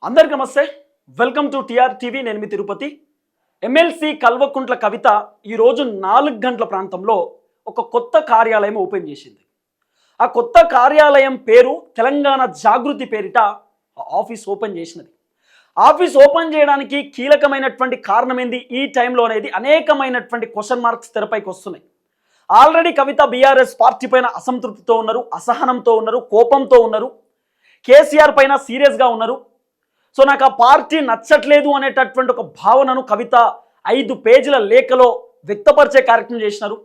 అందరికీ నమస్తే. Welcome to TR TV. నేను మీ తిరుపతి. ఎమ్మెల్సీ కల్వకుంట్ల కవిత ఈరోజు 4 గంటల ప్రాంతంలో ఒక కొత్త కార్యాలయం ఓపెన్ చేసింది. ఆ కొత్త కార్యాలయం పేరు తెలంగాణ జాగృతి పేరిట ఆఫీస్ ఓపెన్ చేసినది. ఆఫీస్ ఓపెన్ చేయడానికి కీలకమైనటువంటి కారణం ఏంది ఈ టైంలో అనేది అనేకమైనటువంటి క్వశ్చన్ మార్క్స్ తెరపైకి వస్తున్నాయి. ఆల్రెడీ కవిత బీఆర్ఎస్ పార్టీ పైన అసంతృప్తితో ఉన్నారు, అసహనంతో ఉన్నారు, కోపంతో ఉన్నారు, కేసీఆర్ పైన సీరియస్గా ఉన్నారు. సో నాకు ఆ పార్టీ నచ్చట్లేదు అనేటటువంటి ఒక భావనను కవిత 5 పేజీల లేఖలో వ్యక్తపరిచే కార్యక్రమం చేసినారు.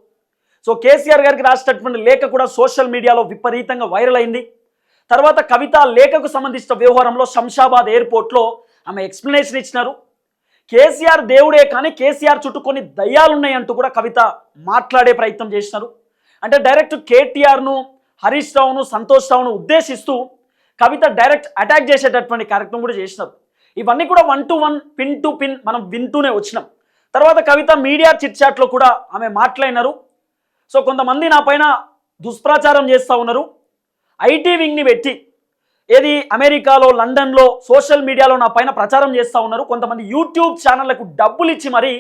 సో కేసీఆర్ గారికి రాసినటువంటి లేఖ కూడా సోషల్ మీడియాలో విపరీతంగా వైరల్ అయింది. తర్వాత కవిత లేఖకు సంబంధించిన వ్యవహారంలో శంషాబాద్ ఎయిర్పోర్ట్లో ఆమె ఎక్స్ప్లెనేషన్ ఇచ్చినారు. కేసీఆర్ దేవుడే కానీ కేసీఆర్ చుట్టూ కొన్ని దయ్యాలున్నాయంటూ కూడా కవిత మాట్లాడే ప్రయత్నం చేసినారు. అంటే డైరెక్ట్ కేటీఆర్ను, హరీష్ రావును, సంతోష్ రావును ఉద్దేశిస్తూ కవిత డైరెక్ట్ అటాక్ చేసేటటువంటి కార్యక్రమం కూడా చేసినారు. ఇవన్నీ కూడా 1 to 1 పిన్ టు పిన్ మనం వింటూనే వచ్చినాం. తర్వాత కవిత మీడియా చిట్ చాట్లో కూడా ఆమె మాట్లాడినారు. సో కొంతమంది నా పైన దుష్ప్రచారం చేస్తూ ఉన్నారు, ఐటీ వింగ్ని పెట్టి ఏది అమెరికాలో, లండన్లో సోషల్ మీడియాలో నా పైన ప్రచారం చేస్తూ ఉన్నారు. కొంతమంది యూట్యూబ్ ఛానళ్లకు డబ్బులు ఇచ్చి మరి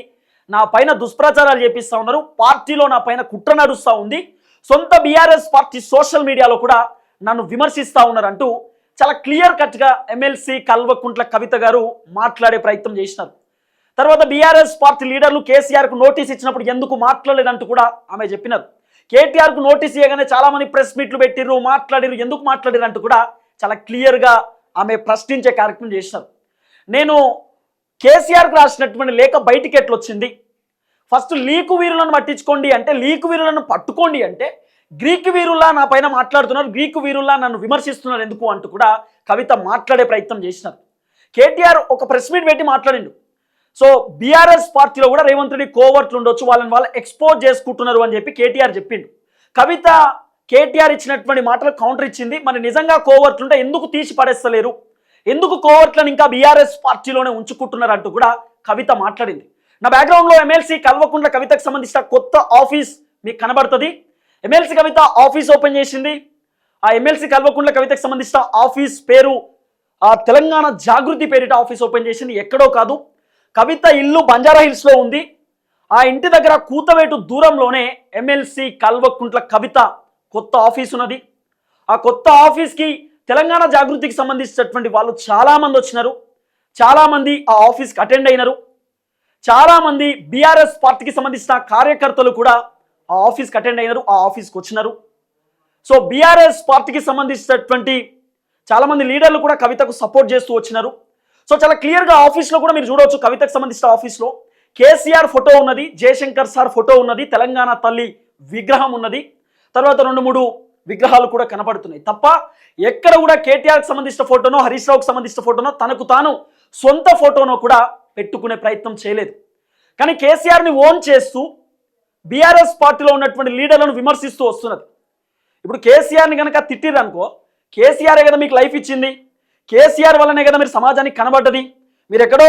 నా పైన దుష్ప్రచారాలు చేపిస్తూ ఉన్నారు. పార్టీలో నా పైన కుట్ర నడుస్తూ ఉంది. సొంత బీఆర్ఎస్ పార్టీ సోషల్ మీడియాలో కూడా నన్ను విమర్శిస్తూ ఉన్నారంటూ చాలా క్లియర్ కట్గా ఎమ్మెల్సీ కల్వకుంట్ల కవిత గారు మాట్లాడే ప్రయత్నం చేసినారు. తర్వాత బీఆర్ఎస్ పార్టీ లీడర్లు కేసీఆర్కు నోటీస్ ఇచ్చినప్పుడు ఎందుకు మాట్లాడలేదంటూ కూడా ఆమె చెప్పినారు. కేటీఆర్కు నోటీస్ ఇవ్వగానే చాలామంది ప్రెస్ మీట్లు పెట్టిర్రు, మాట్లాడిరు, ఎందుకు మాట్లాడిరు అంటూ కూడా చాలా క్లియర్గా ఆమె ప్రశ్నించే కార్యక్రమం చేసినారు. నేను కేసీఆర్కు రాసినటువంటి లేఖ బయటికి ఎట్లొచ్చింది, ఫస్ట్ లీకు వీరులను పట్టించుకోండి అంటే, లీకు వీరులను పట్టుకోండి అంటే గ్రీకు వీరుల్లా నా పైన మాట్లాడుతున్నారు, గ్రీకు వీరుల్లా నన్ను విమర్శిస్తున్నారు ఎందుకు అంటూ కూడా కవిత మాట్లాడే ప్రయత్నం చేసినారు. కేటీఆర్ ఒక ప్రెస్ మీట్ పెట్టి మాట్లాడిండు. సో బీఆర్ఎస్ పార్టీలో కూడా రేవంత్ రెడ్డి కోవర్ట్లు ఉండొచ్చు, వాళ్ళు ఎక్స్పోజ్ చేసుకుంటున్నారు అని చెప్పి కేటీఆర్ చెప్పిండు. కవిత కేటీఆర్ ఇచ్చినటువంటి మాటలు కౌంటర్ ఇచ్చింది. మరి నిజంగా కోవర్ట్లు ఉంటే ఎందుకు తీసి పడేస్తలేరు, ఎందుకు కోవర్ట్లను ఇంకా బీఆర్ఎస్ పార్టీలోనే ఉంచుకుంటున్నారు అంటూ కూడా కవిత మాట్లాడింది. నా బ్యాక్గ్రౌండ్లో ఎమ్మెల్సీ కల్వకుంట్ల కవితకు సంబంధించిన కొత్త ఆఫీస్ మీకు కనబడుతుంది. ఎమ్మెల్సీ కవిత ఆఫీస్ ఓపెన్ చేసింది. ఆ ఎమ్మెల్సీ కల్వకుంట్ల కవితకు సంబంధించిన ఆఫీస్ పేరు తెలంగాణ జాగృతి పేరిట ఆఫీస్ ఓపెన్ చేసింది. ఎక్కడో కాదు, కవిత ఇల్లు బంజారా హిల్స్లో ఉంది. ఆ ఇంటి దగ్గర కూతవేటు దూరంలోనే ఎమ్మెల్సీ కల్వకుంట్ల కవిత కొత్త ఆఫీస్ ఉన్నది. ఆ కొత్త ఆఫీస్కి తెలంగాణ జాగృతికి సంబంధించినటువంటి వాళ్ళు చాలామంది వచ్చినారు. చాలామంది ఆ ఆఫీస్కి అటెండ్ అయినారు. చాలామంది బీఆర్ఎస్ పార్టీకి సంబంధించిన కార్యకర్తలు కూడా ఆ ఆఫీస్కి అటెండ్ అయినారు, ఆ ఆఫీస్కి వచ్చినారు. సో బీఆర్ఎస్ పార్టీకి సంబంధించినటువంటి చాలామంది లీడర్లు కూడా కవితకు సపోర్ట్ చేస్తూ వచ్చినారు. సో చాలా క్లియర్గా ఆఫీస్లో కూడా మీరు చూడవచ్చు, కవితకు సంబంధించిన ఆఫీస్లో కేసీఆర్ ఫోటో ఉన్నది, జయశంకర్ సార్ ఫోటో ఉన్నది, తెలంగాణ తల్లి విగ్రహం ఉన్నది, తర్వాత 2-3 విగ్రహాలు కూడా కనపడుతున్నాయి తప్ప ఎక్కడ కూడా కేటీఆర్కి సంబంధించిన ఫోటోనో, హరీష్ రావుకి సంబంధించిన ఫోటోనో, తనకు తాను సొంత ఫోటోనో కూడా పెట్టుకునే ప్రయత్నం చేయలేదు. కానీ కేసీఆర్ని ఓన్ చేస్తూ బీఆర్ఎస్ పార్టీలో ఉన్నటువంటి లీడర్లను విమర్శిస్తూ వస్తున్నది. ఇప్పుడు కేసీఆర్ని కనుక తిట్టిరనుకో, కేసీఆరే కదా మీకు లైఫ్ ఇచ్చింది, కేసీఆర్ వల్లనే కదా మీరు సమాజానికి కనబడ్డది. మీరు ఎక్కడో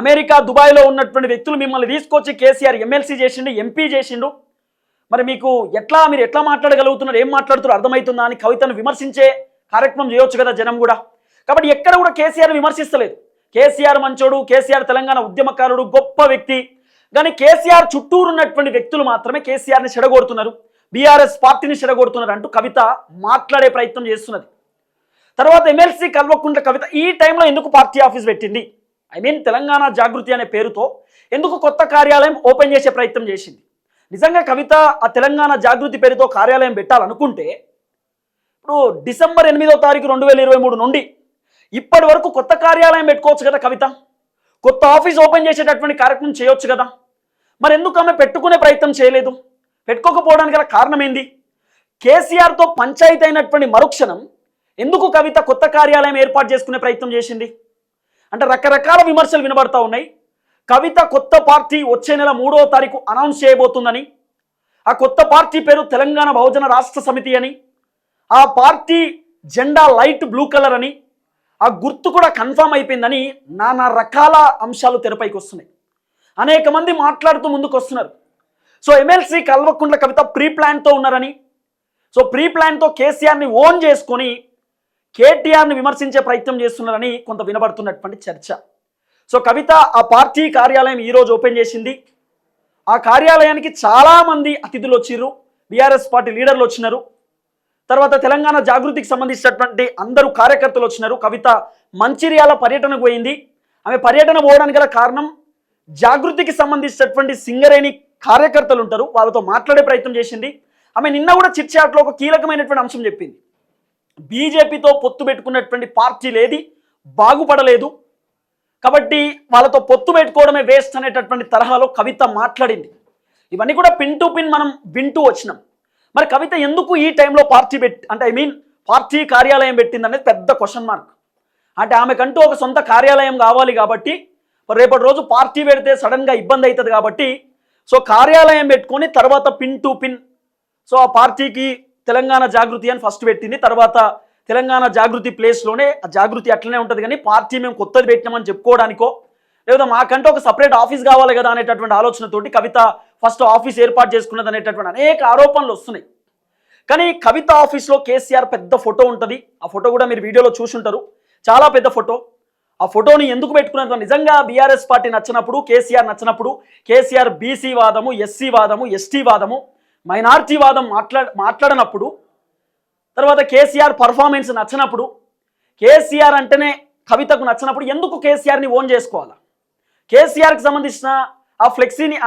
అమెరికా, దుబాయ్లో ఉన్నటువంటి వ్యక్తులు మిమ్మల్ని తీసుకొచ్చి కేసీఆర్ ఎమ్మెల్సీ చేసిండు, ఎంపీ చేసిండు. మరి మీకు మీరు ఎట్లా మాట్లాడగలుగుతున్నారు, ఏం మాట్లాడుతున్నారు అర్థమవుతుందా అని కవితను విమర్శించే కార్యక్రమం చేయొచ్చు కదా జనం కూడా. కాబట్టి ఎక్కడ కూడా కేసీఆర్ విమర్శిస్తలేదు. కేసీఆర్ మంచోడు, కేసీఆర్ తెలంగాణ ఉద్యమకారుడు, గొప్ప వ్యక్తి. కానీ కేసీఆర్ చుట్టూరు ఉన్నటువంటి వ్యక్తులు మాత్రమే కేసీఆర్ని చెడగొడుతున్నారు, బీఆర్ఎస్ పార్టీని చెడగొడుతున్నారు అంటూ కవిత మాట్లాడే ప్రయత్నం చేస్తున్నది. తర్వాత ఎమ్మెల్సీ కల్వకుంట్ల కవిత ఈ టైంలో ఎందుకు పార్టీ ఆఫీస్ పెట్టింది, తెలంగాణ జాగృతి అనే పేరుతో ఎందుకు కొత్త కార్యాలయం ఓపెన్ చేసే ప్రయత్నం చేసింది. నిజంగా కవిత ఆ తెలంగాణ జాగృతి పేరుతో కార్యాలయం పెట్టాలనుకుంటే ఇప్పుడు డిసెంబర్ 8వ తారీఖు 2023 నుండి ఇప్పటి వరకు కొత్త కార్యాలయం పెట్టుకోవచ్చు కదా కవిత, కొత్త ఆఫీస్ ఓపెన్ చేసేటటువంటి కార్యక్రమం చేయొచ్చు కదా. మరి ఎందుకు ఆమె పెట్టుకునే ప్రయత్నం చేయలేదు, పెట్టుకోకపోవడానికి గల కారణం ఏంది? కేసీఆర్తో పంచాయతీ అయినటువంటి మరుక్షణం ఎందుకు కవిత కొత్త కార్యాలయం ఏర్పాటు చేసుకునే ప్రయత్నం చేసింది అంటే రకరకాల విమర్శలు వినబడతా ఉన్నాయి. కవిత కొత్త పార్టీ వచ్చే నెల 3వ తారీఖు అనౌన్స్ చేయబోతుందని, ఆ కొత్త పార్టీ పేరు తెలంగాణ బహుజన రాష్ట్ర సమితి అని, ఆ పార్టీ జెండా లైట్ బ్లూ కలర్ అని, ఆ గుర్తు కూడా కన్ఫర్మ్ అయిపోయిందని నానా రకాల అంశాలు తెరపైకి వస్తున్నాయి. అనేక మంది మాట్లాడుతూ ముందుకు వస్తున్నారు. సో ఎమ్మెల్సీ కల్వకుంట్ల కవిత ప్రీ ప్లాన్తో ఉన్నారని, సో ప్రీ ప్లాన్తో కేసీఆర్ని ఓన్ చేసుకొని కేటీఆర్ని విమర్శించే ప్రయత్నం చేస్తున్నారని కొంత వినబడుతున్నటువంటి చర్చ. సో కవిత ఆ పార్టీ కార్యాలయం ఈరోజు ఓపెన్ చేసింది. ఆ కార్యాలయానికి చాలామంది అతిథులు వచ్చిర్రు, బీఆర్ఎస్ పార్టీ లీడర్లు వచ్చినారు, తర్వాత తెలంగాణ జాగృతికి సంబంధించినటువంటి అందరూ కార్యకర్తలు వచ్చినారు. కవిత మంచిర్యాల పర్యటనకు పోయింది. ఆమె పర్యటన పోవడానికి గల కారణం జాగృతికి సంబంధించినటువంటి సింగరేణి కార్యకర్తలు ఉంటారు, వాళ్ళతో మాట్లాడే ప్రయత్నం చేసింది. ఆమె నిన్న కూడా చిట్ చాట్లో ఒక కీలకమైనటువంటి అంశం చెప్పింది. బీజేపీతో పొత్తు పెట్టుకున్నటువంటి పార్టీలు ఏది బాగుపడలేదు, కాబట్టి వాళ్ళతో పొత్తు పెట్టుకోవడమే వేస్ట్ అనేటటువంటి తరహాలో కవిత మాట్లాడింది. ఇవన్నీ కూడా పిన్ టు పిన్ మనం వింటూ వచ్చినాం. మరి కవిత ఎందుకు ఈ టైంలో పార్టీ కార్యాలయం పెట్టింది అనేది పెద్ద క్వశ్చన్ మార్క్. అంటే ఆమెకంటూ ఒక సొంత కార్యాలయం కావాలి కాబట్టి, రేపటి రోజు పార్టీ పెడితే సడన్గా ఇబ్బంది అవుతుంది కాబట్టి, సో కార్యాలయం పెట్టుకొని తర్వాత పిన్ టు పిన్, సో ఆ పార్టీకి తెలంగాణ జాగృతి అని ఫస్ట్ పెట్టింది. తర్వాత తెలంగాణ జాగృతి ప్లేస్లోనే ఆ జాగృతి అట్లనే ఉంటుంది, కానీ పార్టీ మేము కొత్తది పెట్టినామని చెప్పుకోవడానికో, లేదా మాకంటే ఒక సపరేట్ ఆఫీస్ కావాలి కదా అనేటటువంటి ఆలోచనతోటి కవిత ఫస్ట్ ఆఫీస్ ఏర్పాటు చేసుకున్నది అనేటటువంటి అనేక ఆరోపణలు వస్తున్నాయి. కానీ కవిత ఆఫీస్లో కేసీఆర్ పెద్ద ఫోటో ఉంటుంది. ఆ ఫోటో కూడా మీరు వీడియోలో చూసుంటారు, చాలా పెద్ద ఫోటో. ఆ ఫోటోని ఎందుకు పెట్టుకున్నది? నిజంగా బీఆర్ఎస్ పార్టీ నచ్చినప్పుడు, కేసీఆర్ నచ్చినప్పుడు, కేసీఆర్ బీసీ వాదము, ఎస్సీ వాదము, ఎస్టీ వాదము, మైనార్టీ వాదం మాట్లాడినప్పుడు, తర్వాత కేసీఆర్ పర్ఫార్మెన్స్ నచ్చినప్పుడు, కేసీఆర్ అంటేనే కవితకు నచ్చినప్పుడు ఎందుకు కేసీఆర్ని ఓన్ చేసుకోవాలా? కేసీఆర్కి సంబంధించిన ఆ ఫ్లెక్సీని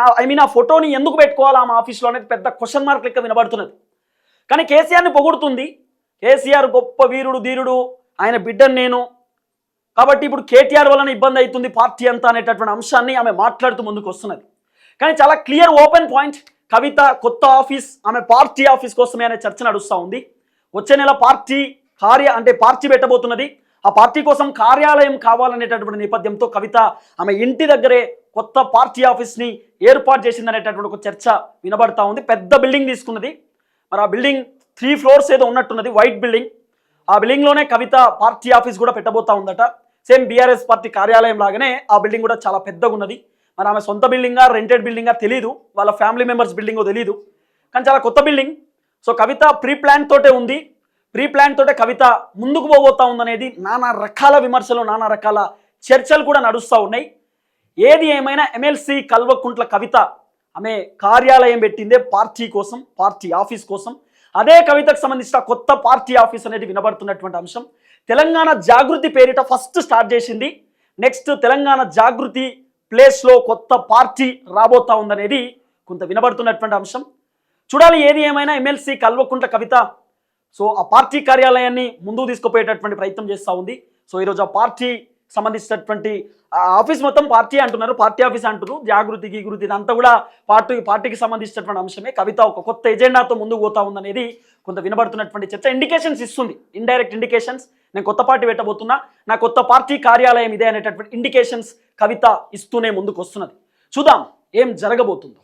ఆ ఫోటోని ఎందుకు పెట్టుకోవాలా ఆమె ఆఫీస్లో అనేది పెద్ద క్వశ్చన్ మార్క్ లెక్క వినబడుతున్నది. కానీ కేసీఆర్ని పొగుడుతుంది. కేసీఆర్ గొప్ప వీరుడు, ధీరుడు, ఆయన బిడ్డను నేను, కాబట్టి ఇప్పుడు కేటీఆర్ వలన ఇబ్బంది అవుతుంది పార్టీ అంతా అనేటటువంటి అంశాన్ని ఆమె మాట్లాడుతూ ముందుకు వస్తున్నది. కానీ చాలా క్లియర్ ఓపెన్ పాయింట్, కవిత కొత్త ఆఫీస్ ఆమె పార్టీ ఆఫీస్ కోసమే అనే చర్చ నడుస్తూ ఉంది. వచ్చే నెల పార్టీ పెట్టబోతున్నది. ఆ పార్టీ కోసం కార్యాలయం కావాలనేటటువంటి నేపథ్యంతో కవిత ఆమె ఇంటి దగ్గరే కొత్త పార్టీ ఆఫీస్ని ఏర్పాటు చేసిందనేటటువంటి ఒక చర్చ వినబడతా ఉంది. పెద్ద బిల్డింగ్ తీసుకున్నది. మరి ఆ బిల్డింగ్ 3 floors ఏదో ఉన్నట్టున్నది, వైట్ బిల్డింగ్. ఆ బిల్డింగ్లోనే కవిత పార్టీ ఆఫీస్ కూడా పెట్టబోతా ఉందట. సేమ్ బీఆర్ఎస్ పార్టీ కార్యాలయం లాగానే ఆ బిల్డింగ్ కూడా చాలా పెద్దగా ఉన్నది. మరి ఆమె సొంత బిల్డింగా, రెంటెడ్ బిల్డింగా తెలియదు, వాళ్ళ ఫ్యామిలీ మెంబర్స్ బిల్డింగో తెలియదు, కానీ చాలా కొత్త బిల్డింగ్. సో కవిత ప్రీ ప్లాన్ తోటే ఉంది. ప్రీ ప్లాన్ తోటే కవిత ముందుకు పోబోతా ఉందనేది నానా రకాల విమర్శలు, నానా రకాల చర్చలు కూడా నడుస్తూ ఉన్నాయి. ఏది ఏమైనా ఎమ్మెల్సీ కల్వకుంట్ల కవిత ఆమె కార్యాలయం పెట్టిందే పార్టీ కోసం, పార్టీ ఆఫీస్ కోసం. అదే కవితకు సంబంధించిన కొత్త పార్టీ ఆఫీస్ అనేది వినబడుతున్నటువంటి అంశం. తెలంగాణ జాగృతి పేరిట ఫస్ట్ స్టార్ట్ చేసింది. నెక్స్ట్ తెలంగాణ జాగృతి ప్లేస్లో కొత్త పార్టీ రాబోతా ఉందనేది కొంత వినబడుతున్నటువంటి అంశం. చూడాలి ఏది ఏమైనా ఎమ్మెల్సీ కల్వకుంట్ల కవిత సో ఆ పార్టీ కార్యాలయాన్ని ముందుకు తీసుకుపోయేటటువంటి ప్రయత్నం చేస్తూ ఉంది. సో ఈరోజు ఆ పార్టీ సంబంధించినటువంటి ఆఫీస్ మొత్తం పార్టీ అంటున్నారు, పార్టీ ఆఫీస్ అంటున్నారు, జాగృతి గీగృతి ఇదంతా కూడా పార్టీకి సంబంధించినటువంటి అంశమే. కవిత ఒక కొత్త ఎజెండాతో ముందుకు పోతా ఉందనేది కొంత వినబడుతున్నటువంటి చర్చ. ఇండికేషన్స్ ఇస్తుంది, ఇండైరెక్ట్ ఇండికేషన్స్. నేను కొత్త పార్టీ పెట్టబోతున్నా, నా కొత్త పార్టీ కార్యాలయం ఇదే అనేటటువంటి ఇండికేషన్స్ కవిత ఇస్తూనే ముందుకు వస్తున్నది. చూద్దాం ఏం జరగబోతుందో.